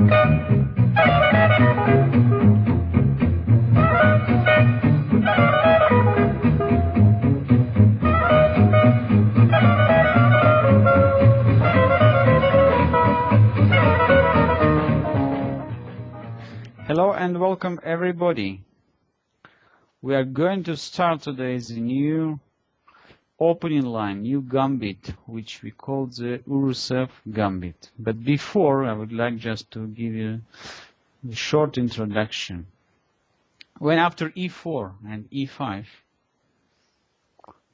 Hello and welcome everybody. We are going to start today's new opening line, new Gambit, which we call the Urusov Gambit. But before, I would like just to give you a short introduction. When after e4 and e5,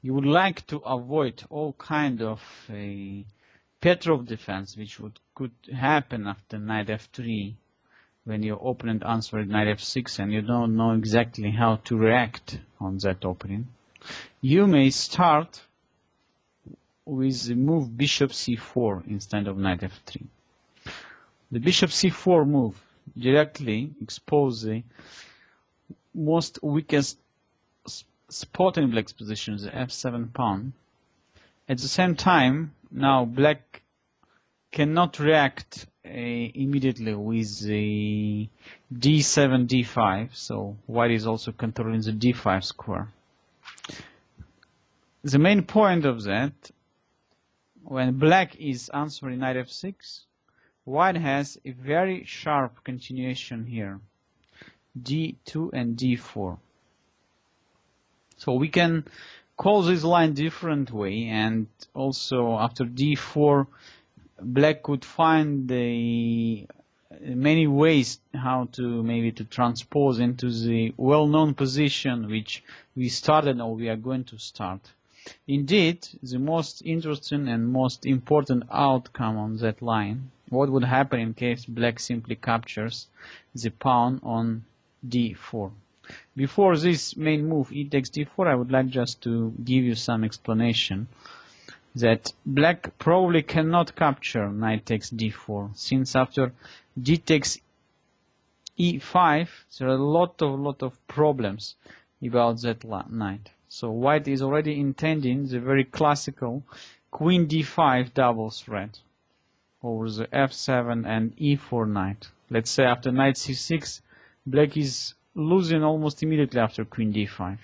you would like to avoid all kind of a Petrov defense, which could happen after knight f3, when your opponent answered knight f6 and you don't know exactly how to react on that opening, you may start with the move bishop c4 instead of knight f3. The bishop c4 move directly exposes the most weakest spot in black's position, the f7 pawn. At the same time, now black cannot react immediately with the d7, d5, so white is also controlling the d5 square. The main point of that, when black is answering knight f6, white has a very sharp continuation here, d2 and d4. So we can call this line different way, and also after d4, black could find many ways how to maybe to transpose into the well-known position which we started or we are going to start. Indeed, the most interesting and most important outcome on that line, what would happen in case black simply captures the pawn on d4. Before this main move e takes d4, I would like just to give you some explanation that black probably cannot capture knight takes d4, since after d takes e5 there are a lot of problems about that knight. So white is already intending the very classical queen d5 double threat over the f7 and e4 knight. Let's say after knight c6, black is losing almost immediately after queen d5.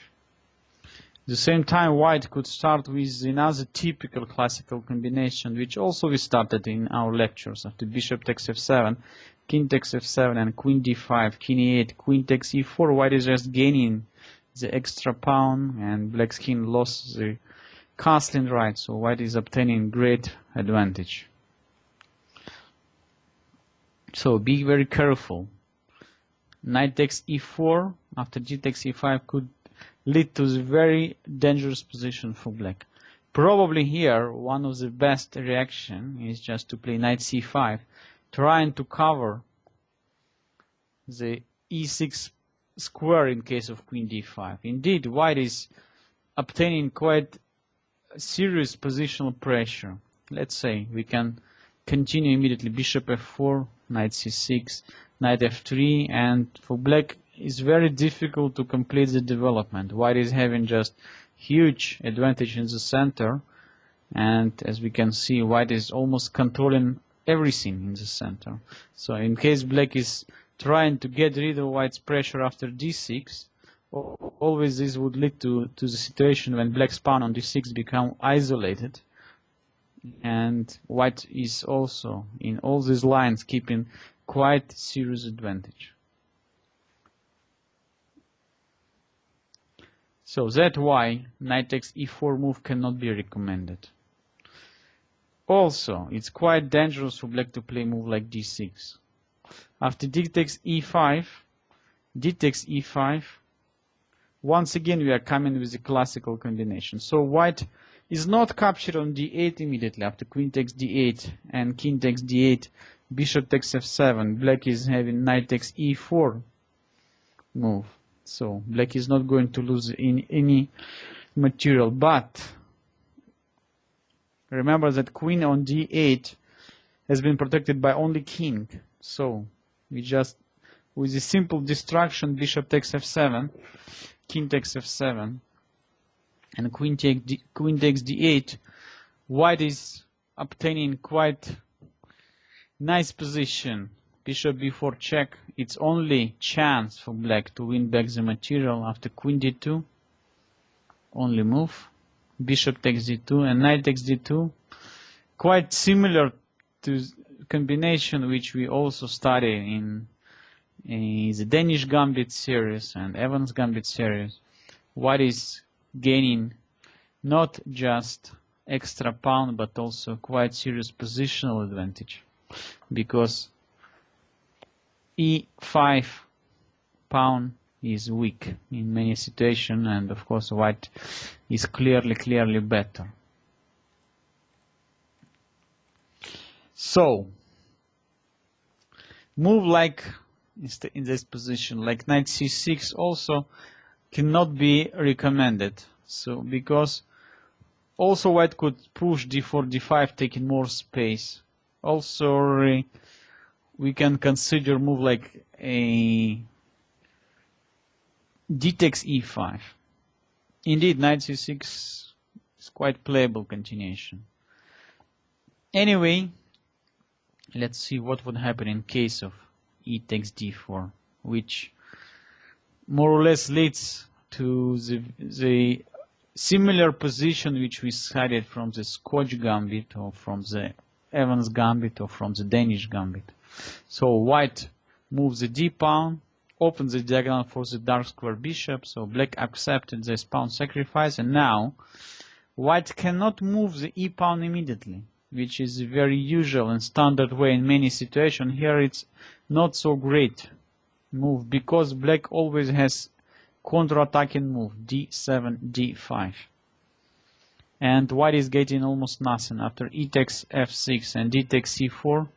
At the same time, white could start with another typical classical combination, which also we started in our lectures. After bishop takes f7, king takes f7, and queen d5, king e8, queen takes e4, white is just gaining the extra pawn, and black's king lost the castling right, so white is obtaining great advantage. So be very careful. Knight takes e4 after g takes e5 could lead to a very dangerous position for black. Probably here one of the best reaction is just to play knight c5, trying to cover the e6 square in case of queen d5. Indeed, white is obtaining quite serious positional pressure. Let's say we can continue immediately bishop f4, knight c6, knight f3, and for black it's very difficult to complete the development. White is having just huge advantage in the center, and as we can see, white is almost controlling everything in the center. So in case black is trying to get rid of white's pressure after d6, always this would lead to the situation when black's pawn on d6 become isolated, and white is also in all these lines keeping quite serious advantage. So that's why knight takes e4 move cannot be recommended. Also, it's quite dangerous for black to play move like d6. After d takes e5, d takes e5, once again we are coming with the classical combination. So white is not captured on d8 immediately after queen takes d8 and king takes d8, bishop takes f7, black is having knight takes e4 move. So black is not going to lose in any material, but remember that queen on d8 has been protected by only king. So we just, with a simple distraction, bishop takes f7, king takes f7, and queen takes d8, white is obtaining quite nice position bishop b4 check. It's only chance for black to win back the material after queen d2. Only move. Bishop takes d2 and knight takes d2. Quite similar to combination which we also study in the Danish Gambit series and Evans Gambit series. White is gaining not just extra pawn but also quite serious positional advantage, because e5 pawn is weak in many situations, and of course white is clearly better. So move like in this position, like knight c6, also cannot be recommended. So because also white could push d4, d5, taking more space. Also we can consider move like a d takes e5. Indeed, knight c6 is quite playable continuation. Anyway, let's see what would happen in case of e takes d4, which more or less leads to the similar position which we studied from the Scotch Gambit or from the Evans Gambit or from the Danish Gambit. So white moves the d pawn, opens the diagonal for the dark square bishop, so black accepted this pawn sacrifice, and now white cannot move the e pawn immediately, which is a very usual and standard way in many situations. Here it's not so great move because black always has counter-attacking move d7, d5, and white is getting almost nothing after e takes f6 and d takes c4.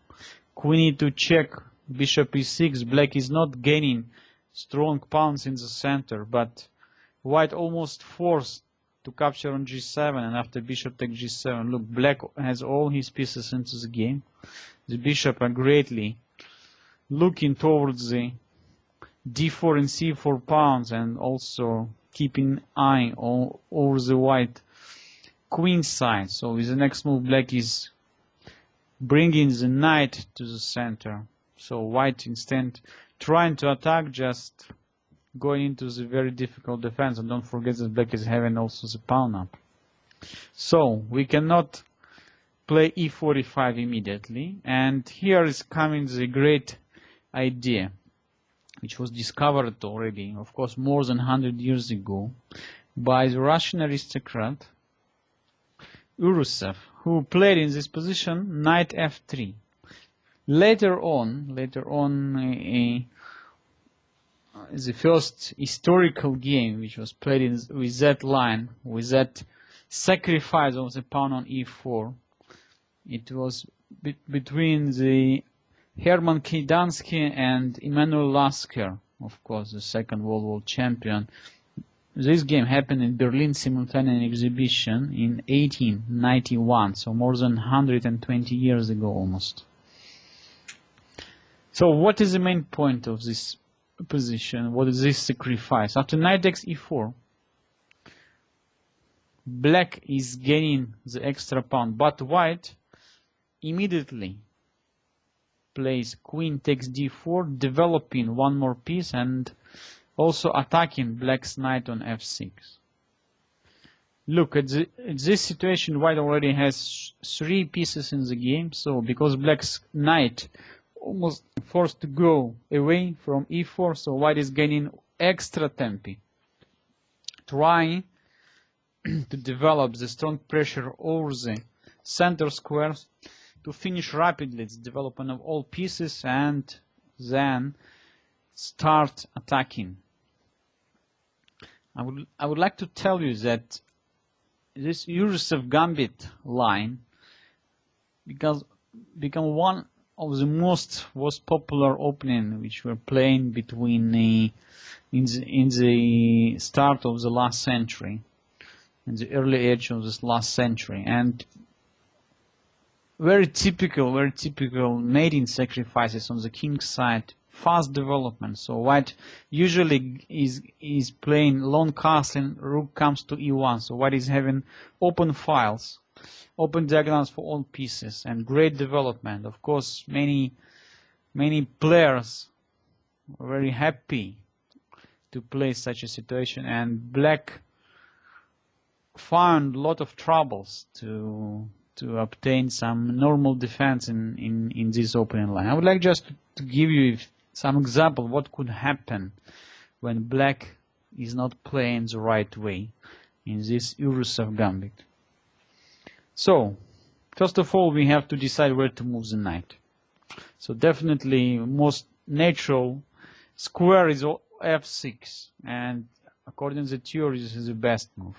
Queen e2 check, bishop e6. Black is not gaining strong pawns in the center, but white almost forced to capture on g7, and after bishop takes g7, look, black has all his pieces into the game. The bishop are greatly looking towards the d4 and c4 pawns, and also keeping eye over the white queen side. So with the next move, black is bringing the knight to the center. So white, instead trying to attack, just going into the very difficult defense. And don't forget that black is having also the pawn up. So we cannot play e45 immediately. And here is coming the great idea, which was discovered already, of course, more than 100 years ago by the Russian aristocrat Urusov, who played in this position knight f3. Later on, the first historical game which was played with that line, with that sacrifice of the pawn on e4, it was between the Hermann Kejdansky and Emanuel Lasker, of course, the Second World War champion. This game happened in Berlin Simultaneous Exhibition in 1891, so more than 120 years ago almost. So what is the main point of this position? What is this sacrifice? After knight takes e4, black is gaining the extra pawn, but white immediately plays queen takes d4, developing one more piece and also attacking black's knight on f6. Look, at this situation, white already has 3 pieces in the game, so because black's knight almost forced to go away from e4, so white is gaining extra tempi, trying to develop the strong pressure over the center squares to finish rapidly the development of all pieces and then start attacking. I would like to tell you that this Urusov Gambit line become one of the most popular opening which were playing between in the start of the last century, in the early age of this last century, and very typical mating sacrifices on the king's side, fast development. So white usually is playing long castle, rook comes to e1. So white is having open files, open diagonals for all pieces, and great development. Of course, many Many players are very happy to play such a situation, and black found a lot of troubles to obtain some normal defense in this opening line. I would like just to give you some example what could happen when black is not playing the right way in this Urusov Gambit. So, first of all, we have to decide where to move the knight. So definitely most natural square is f6, and according to the theory this is the best move.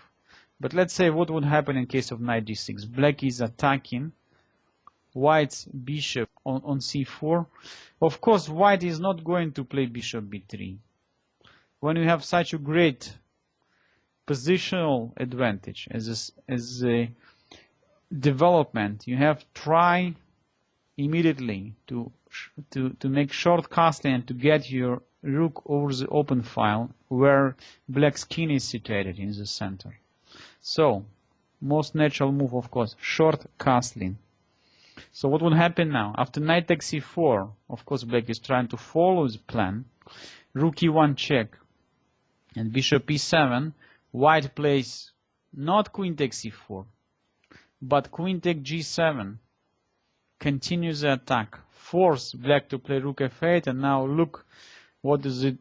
But let's say what would happen in case of knight d6. Black is attacking white's bishop on c4. Of course, white is not going to play bishop b3. When you have such a great positional advantage as a development, you have to try immediately to make short castling and to get your rook over the open file where black's king is situated in the center. So, most natural move, of course, short castling. So what would happen now? After knight takes c4, of course, black is trying to follow the plan. Rook e1 check and bishop e7. White plays not queen takes c4, but queen takes g7. Continues the attack. Force black to play rook f8, and now look what is the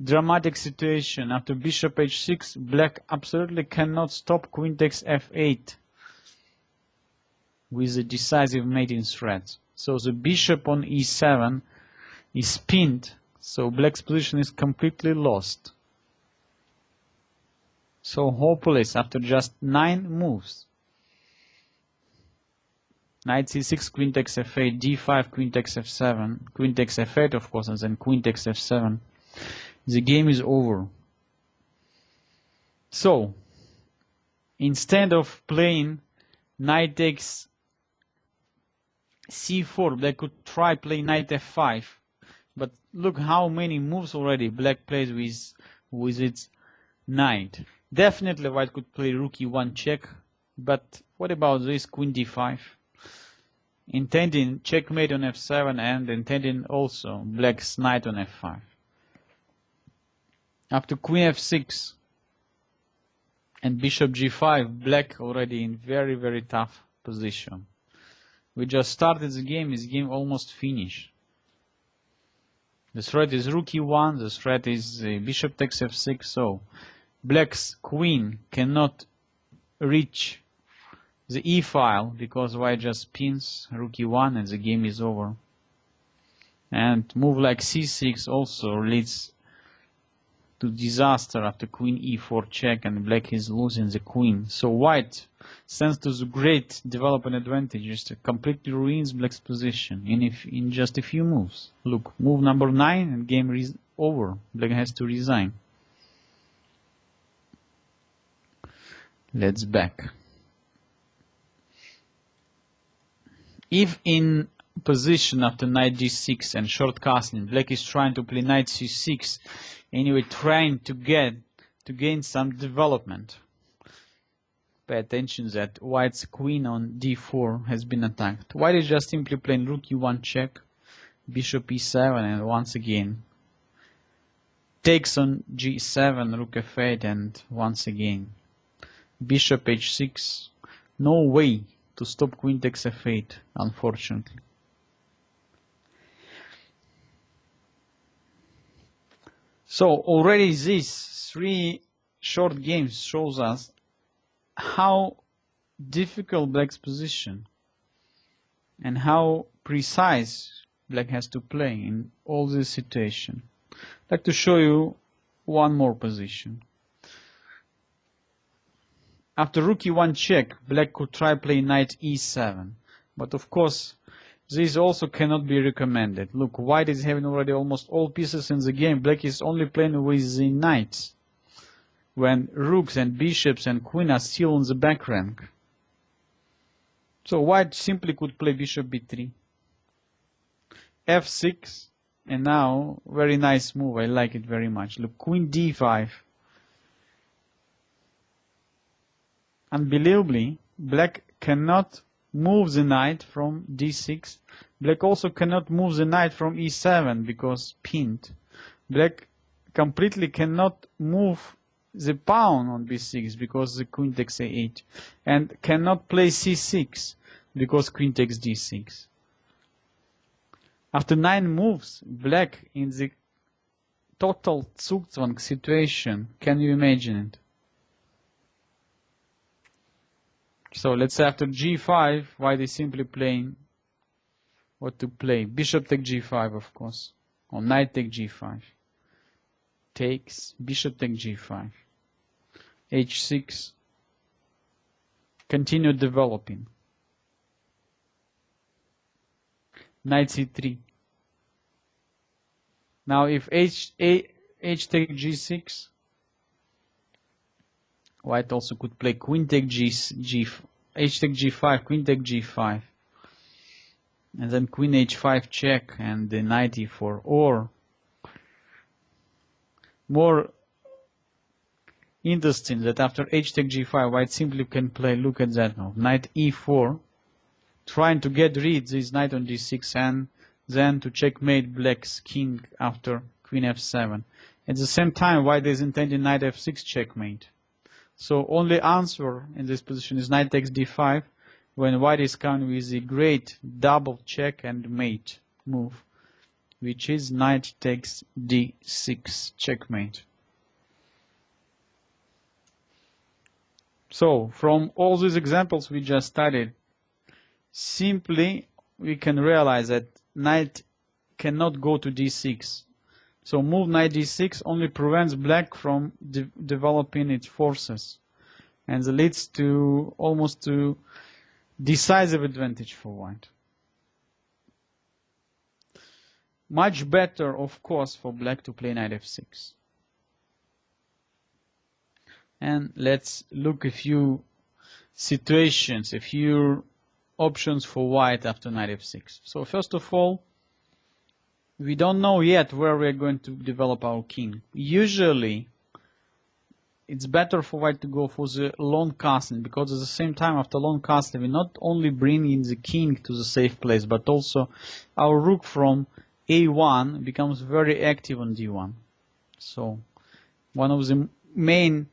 dramatic situation. After bishop h6, black absolutely cannot stop queen takes f8 with a decisive mating threat. So the bishop on e7 is pinned, so black's position is completely lost. So hopeless after just 9 moves. Knight c6, queen takes f8, d5, queen takes f7, queen takes f8 of course, and then queen takes f7. The game is over. So, instead of playing knight takes c4, black could try playing knight f5. But look how many moves already black plays with its knight. Definitely white could play rook e1 check, but what about this queen d5? Intending checkmate on f7 and intending also black's knight on f5. After queen f6 and bishop g5, black already in very tough position. We just started the game, this game almost finished. The threat is rook e1, the threat is bishop takes f6, so black's queen cannot reach the e file because white just pins rook e1 and the game is over. And move like c6 also leads to disaster after queen e4 check, and black is losing the queen. So white, thanks to the great development advantages, completely ruins black's position in just a few moves. Look, move number 9 and game is over. Black has to resign. Let's back. If in position after knight g6 and short castling, black is trying to play knight c6, anyway trying to gain some development. Pay attention that white's queen on d4 has been attacked. White is just simply playing rook e1 check, bishop e7, and once again takes on g7, rook f8, and once again bishop h6. No way to stop queen takes f8, unfortunately. So already these 3 short games shows us how difficult black's position and how precise black has to play in all this situation. I'd like to show you one more position. After rook e1 check, black could try play knight e7, but of course this also cannot be recommended. Look, white is having already almost all pieces in the game. Black is only playing with the knights, when rooks and bishops and queen are still on the back rank. So white simply could play bishop b3, f6, and now very nice move. I like it very much. Look, queen d5. Unbelievably, black cannot move the knight from d6. Black also cannot move the knight from e7 because pinned. Black completely cannot move the pawn on b6 because the queen takes a8, and cannot play c6 because queen takes d6. After 9 moves, black in the total Zugzwang situation. Can you imagine it? So let's say after g5, white is simply playing what to play. Bishop take g5, of course, or knight take g5. Takes, bishop take g5. h6. Continue developing. Knight c3. Now if h take g6, white also could play queen take h take g5, queen take g5, and then queen h5 check and the knight e4. Or more interesting that after h take g5, white simply can play, look at that move, knight e4, trying to get rid this knight on d6 and then to checkmate black's king after queen f7. At the same time, white is intending knight f6 checkmate. So only answer in this position is knight takes d5 when white is coming with the great double check and mate move, which is knight takes d6 checkmate. So from all these examples we just studied, simply we can realize that knight cannot go to d6. So move knight d6 only prevents black from developing its forces, and it leads to almost to decisive advantage for white. Much better, of course, for black to play knight f6. And let's look a few situations, a few options for white after knight f6. So first of all, we don't know yet where we're going to develop our king. Usually, it's better for white to go for the long castling, because at the same time, after long castling, we not only bring in the king to the safe place, but also our rook from a1 becomes very active on d1. So, one of the main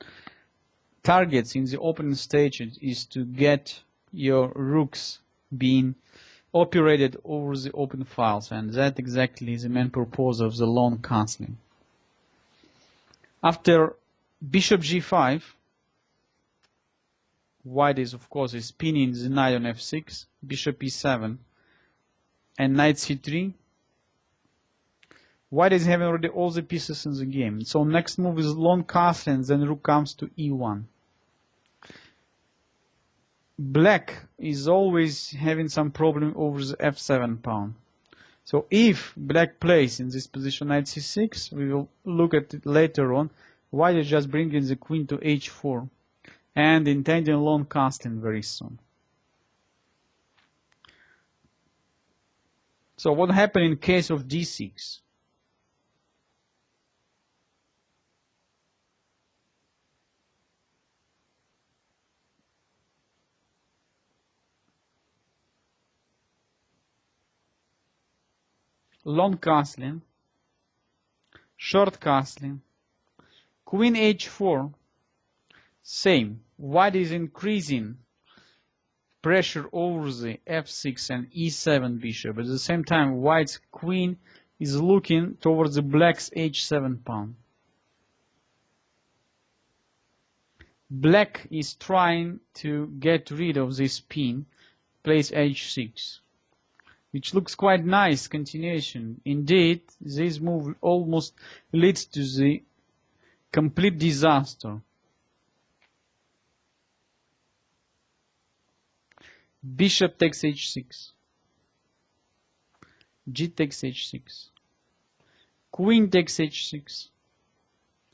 targets in the opening stage is to get your rooks being operated over the open files, and that exactly is the main purpose of the long castling. After bishop g5, white is of course pinning the knight on f6, bishop e7, and knight c3. White is having already all the pieces in the game. So next move is long castling, then rook comes to e1. Black is always having some problem over the f7 pawn. So if black plays in this position knight c6, we will look at it later on, white is just bringing the queen to h4 and intending long castling very soon. So what happened in case of d6? Long castling, short castling, queen h4, same. White is increasing pressure over the f6 and e7 bishop. At the same time, white's queen is looking towards the black's h7 pawn. Black is trying to get rid of this pin, plays h6. Which looks quite nice continuation. Indeed, this move almost leads to the complete disaster. Bishop takes h6. G takes h6. Queen takes h6.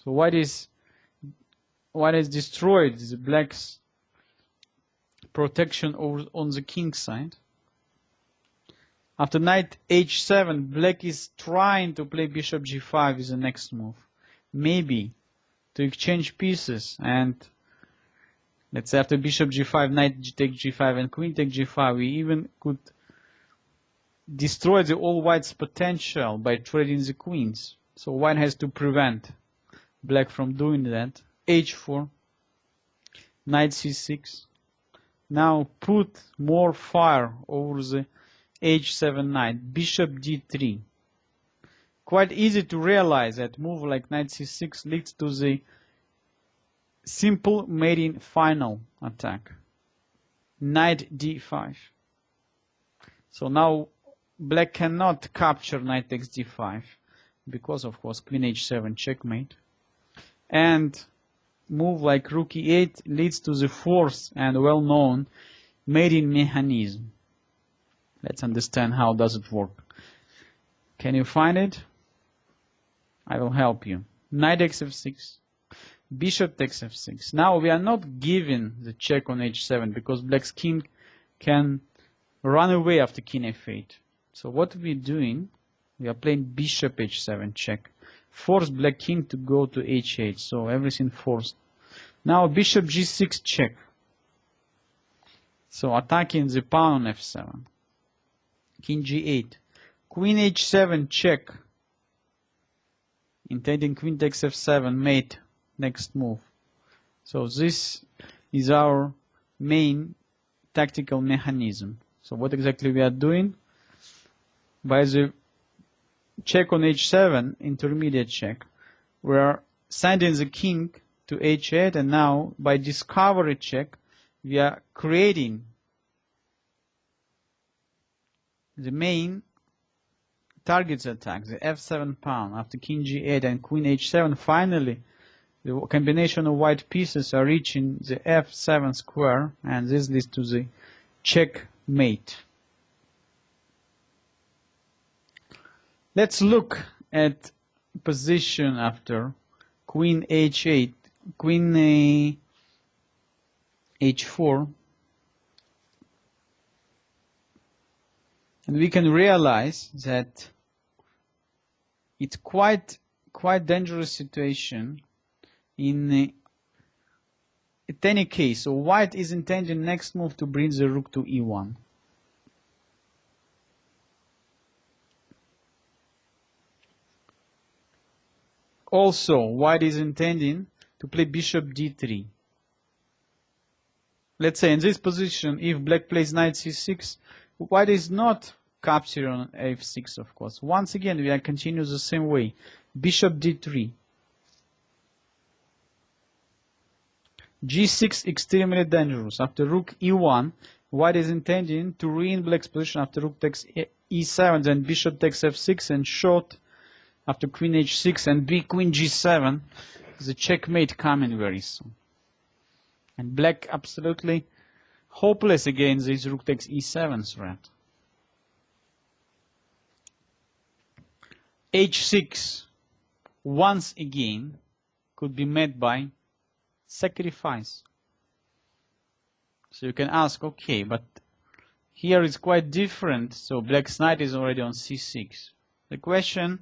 So white is destroyed the black's protection on the king side. After knight h7, black is trying to play bishop g5 is the next move. Maybe to exchange pieces and Let's say after bishop g5, knight takes g5, and queen takes g5, we even could destroy the all white's potential by trading the queens. So white has to prevent black from doing that. h4, knight c6. Now put more fire over the h7 knight, bishop d3. Quite easy to realize that move like knight c6 leads to the simple mating final attack. Knight d5. So now black cannot capture knight takes d5 because of course queen h7 checkmate. And move like rook e8 leads to the fourth and well-known mating mechanism. Let's understand how does it work. Can you find it? I will help you. Knight takes f6, bishop takes f6. Now we are not giving the check on h7 because black's king can run away after king f8. So what we're doing, we are playing bishop h7 check. Force black king to go to h8, so everything forced. Now bishop g6 check. So attacking the pawn on f7. King g8. Queen h7 check. Intending queen takes f7 mate next move. So this is our main tactical mechanism. So what exactly we are doing? By the check on h7, intermediate check, we are sending the king to h8, and now by discovery check we are creating the main targets attack, the f7 pawn after king g8 and queen h7. Finally the combination of white pieces are reaching the f7 square, and this leads to the checkmate. Let's look at position after queen h8, queen h4, and we can realize that it's quite dangerous situation in any case. So white is intending next move to bring the rook to e1. Also, white is intending to play bishop d3. Let's say in this position, if black plays knight c6, white is not capturing on f6, of course. Once again, we are continue the same way. Bishop d3. g6 extremely dangerous. After rook e1, white is intending to ruin black's position after rook takes e7, then bishop takes f6, and short after queen h6 and queen g7, the checkmate coming very soon. And black absolutely hopeless against this rook takes e7 threat. h6 once again could be met by sacrifice. So you can ask, okay, but here it's quite different. So black's knight is already on c6. The question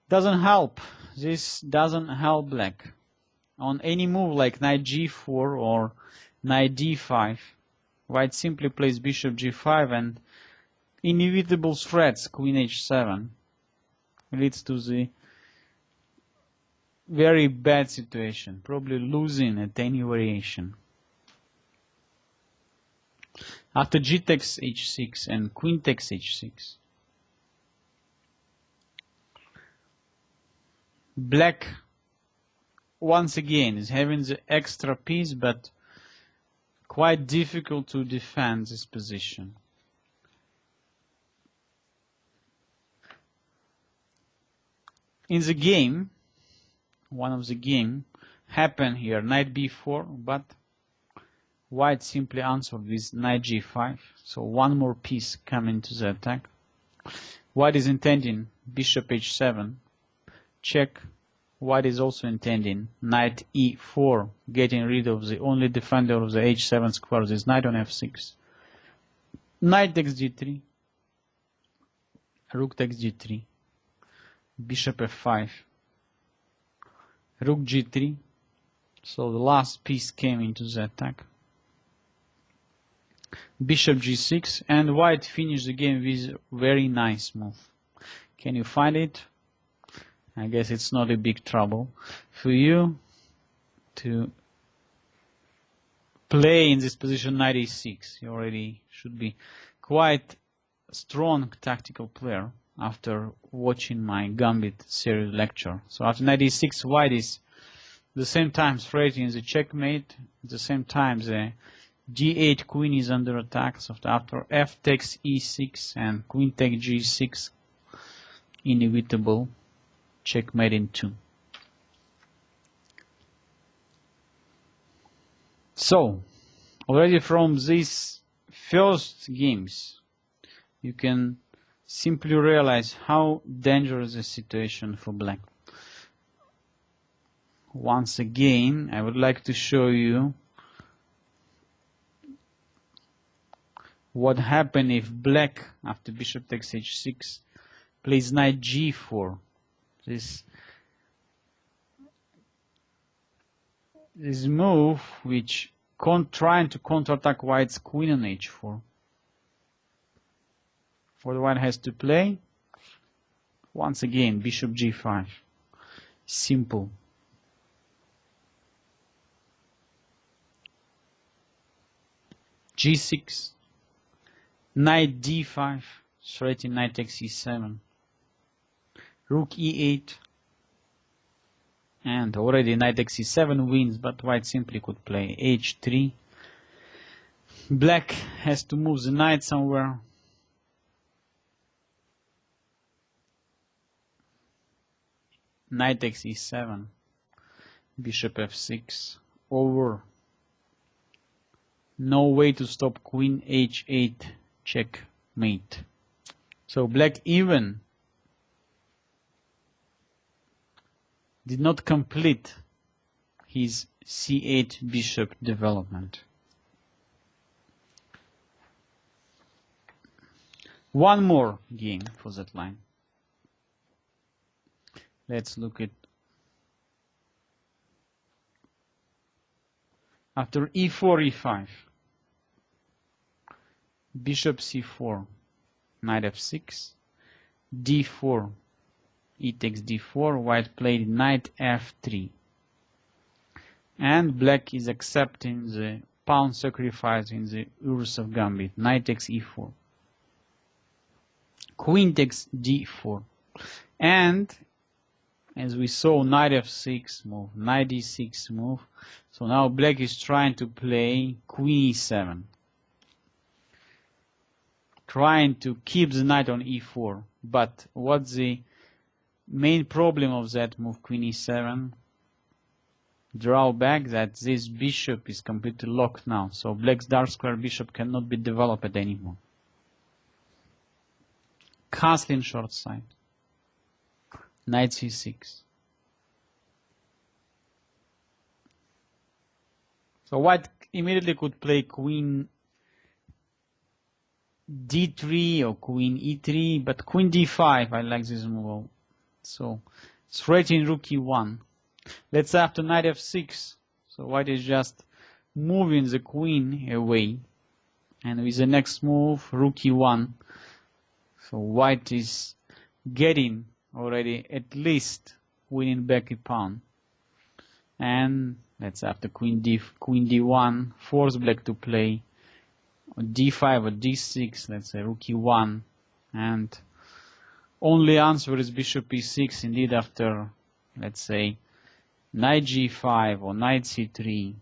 doesn't help. This doesn't help black. On any move like knight g4 or knight d5, white simply plays bishop g5, and inevitable threats queen h7 leads to the very bad situation, probably losing at any variation. After g takes h6 and queen takes h6, black once again is having the extra piece, but quite difficult to defend this position. In the game, one of the game happened here, knight b4, but white simply answered with knight g5. So one more piece coming to the attack. White is intending bishop h7, check. White is also intending knight e4, getting rid of the only defender of the h7 square, this knight on f6. Knight takes d3, rook takes g3, bishop f5, rook g3, So the last piece came into the attack. Bishop g6, and white finished the game with a very nice move. Can you find it? I guess it's not a big trouble for you to play in this position knight e6. You already should be quite a strong tactical player after watching my Gambit series lecture. So after knight e6, white is the same time threatening the checkmate, at the same time the g8 queen is under attack. So after f takes e6 and queen takes g6, inevitable checkmate in 2. So already from these first games you can simply realize how dangerous the situation for black. Once again, I would like to show you what happened if black, after bishop takes h6, plays knight g4. This move which trying to counterattack white's queen on h4. What white has to play? Once again, bishop g5. Simple. g6, knight d5, threatening knight takes e7, rook e8, and already knight takes e7 wins, but white simply could play h3. Black has to move the knight somewhere. Knight takes e7, bishop f6, over. No way to stop queen h8, checkmate. So black even did not complete his c8 bishop development. One more game for that line. Let's look at after e4, e5, bishop c4, knight f6, d4, e takes d4, white played knight f3, and black is accepting the pawn sacrifice in the Urusov Gambit, knight takes e4, queen takes d4, and as we saw, knight f6 move, knight d6 move. So now black is trying to play queen e7, trying to keep the knight on e4. But what's the main problem of that move, queen e7? Drawback that this bishop is completely locked now. So black's dark square bishop cannot be developed anymore. Castling short side. Knight c6. So white immediately could play queen d3 or queen e3, but queen d5, I like this move. So threatening rook e1. Let's say after knight f6, so white is just moving the queen away, and with the next move, rook e1, so white is getting already at least winning back a pawn. And let's after queen d1, force black to play d5 or d6, let's say rook e1, and only answer is bishop e6. Indeed, after let's say knight g5 or knight c3,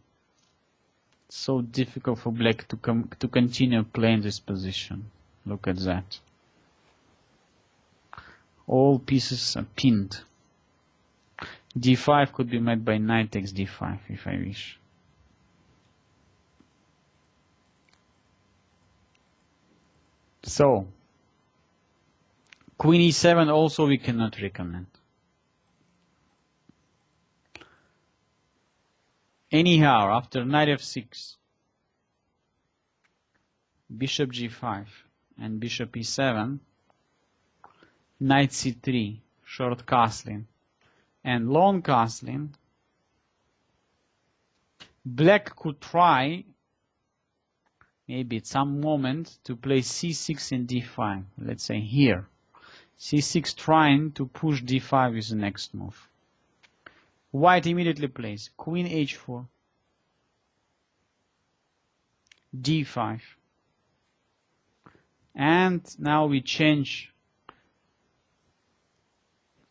it's so difficult for black to continue playing this position. Look at that. All pieces are pinned. d5 could be met by knight takes d5 if I wish. So queen e7 also we cannot recommend. Anyhow, after knight f6, bishop g5 and bishop e7, knight c3, short castling, and long castling, Black could try, maybe at some moment, to play c6 and d5. Let's say here. c6 trying to push d5 with the next move. White immediately plays queen h4, d5. And now we change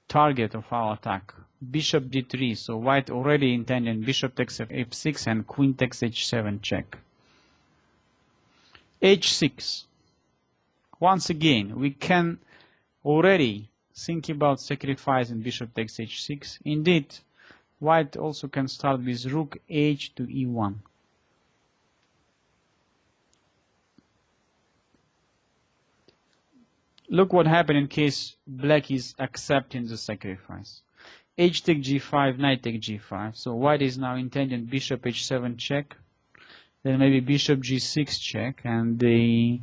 target of our attack. Bishop d3, so white already intended bishop takes f6 and queen takes h7 check. h6. Once again, we can already think about sacrificing bishop takes h6. Indeed, white also can start with rook h to e1. Look what happened in case black is accepting the sacrifice. H take g5, knight take g5. So white is now intending bishop h7 check. Then maybe bishop g6 check, and they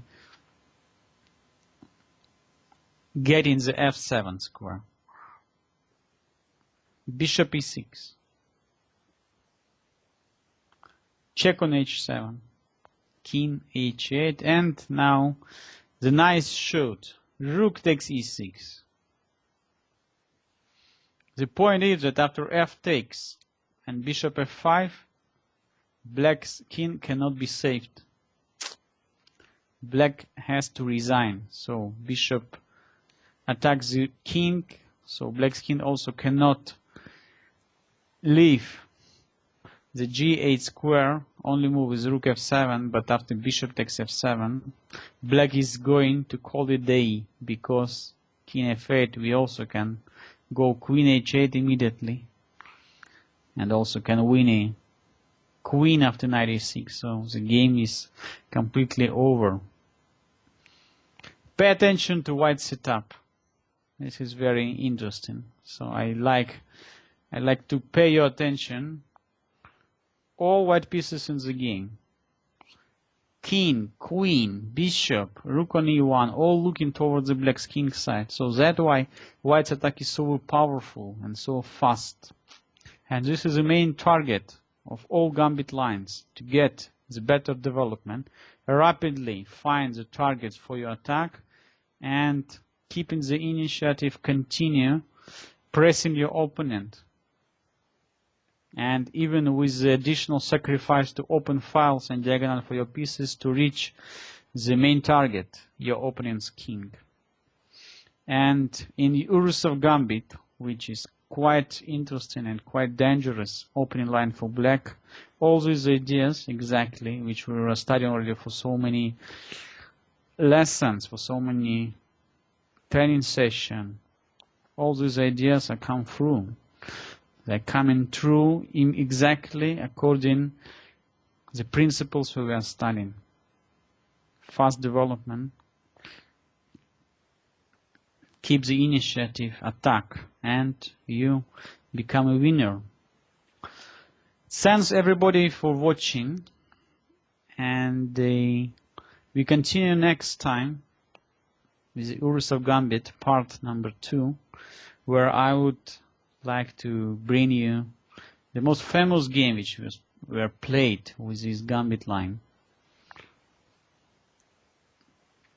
get in the f7 square. Bishop e6. Check on h7. King h8, and now the nice shot. Rook takes e6. The point is that after f takes and bishop f5, black's king cannot be saved. Black has to resign. So bishop attacks the king. So black's king also cannot leave the g8 square. Only move is rook f7, but after bishop takes f7, black is going to call it day, because king f8 we also can go queen h8 immediately, and also can win a queen after knight e6. So the game is completely over. Pay attention to white setup. This is very interesting. So I like to pay your attention. All white pieces in the game. King, queen, bishop, rook on e1, all looking towards the black's king side. So that's why white's attack is so powerful and so fast. And this is the main target of all Gambit lines, to get the better development, rapidly find the targets for your attack, and keeping the initiative, continue pressing your opponent. And even with the additional sacrifice to open files and diagonal for your pieces to reach the main target, your opponent's king. And in the Urusov Gambit, which is quite interesting and quite dangerous opening line for black, all these ideas exactly, which we were studying already for so many lessons, for so many training sessions, all these ideas are come through. They're coming through in exactly according to the principles we were studying. Fast development, keep the initiative, attack, and you become a winner. Thanks everybody for watching, and we continue next time with the Urusov Gambit part number 2, where I would like to bring you the most famous game which were played with this Gambit line.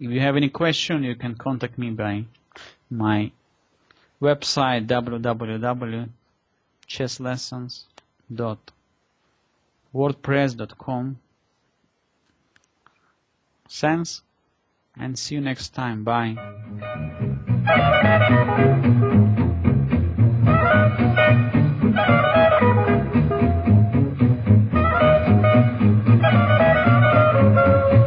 If you have any question, you can contact me by my website www.chesslessons.wordpress.com. Thanks, and see you next time. Bye.